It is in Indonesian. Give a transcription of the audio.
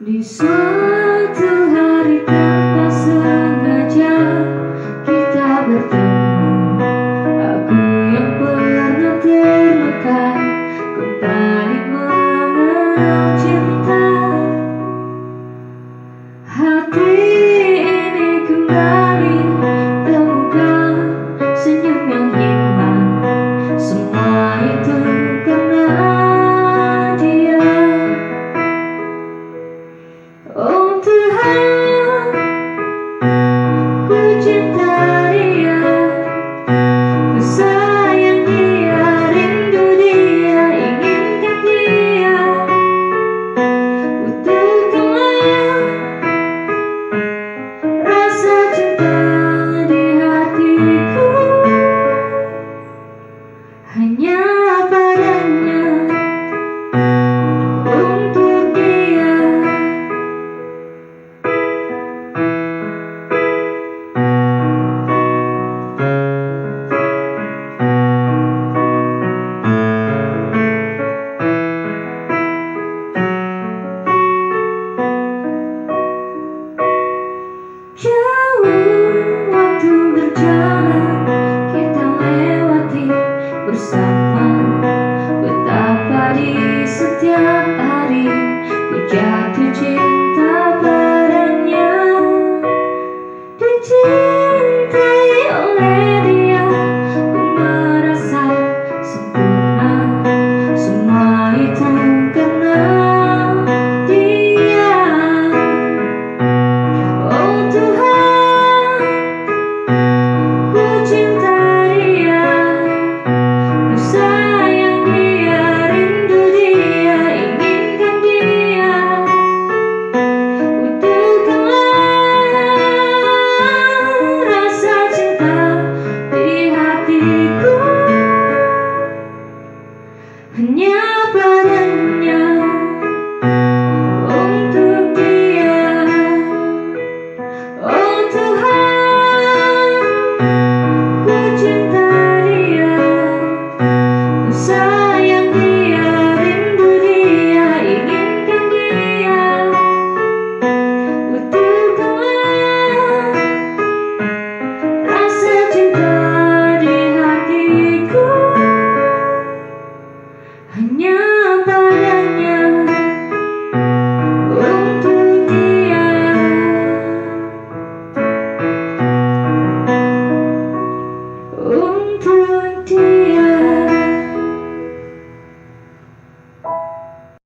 Di suatu hari tanpa sengaja kita bertemu. Aku yang pernah termakan kembali mengenal cinta. Hati ini kembali temukan senyum yang hilang. Semua itu karena dia. Oh Tuhan, ku cinta dia, ku sayang dia, rindu dia, inginkan dia. Butuhkanlah rasa cinta di hatiku, hanya padanya, untuk dia. Jauh waktu berjalan.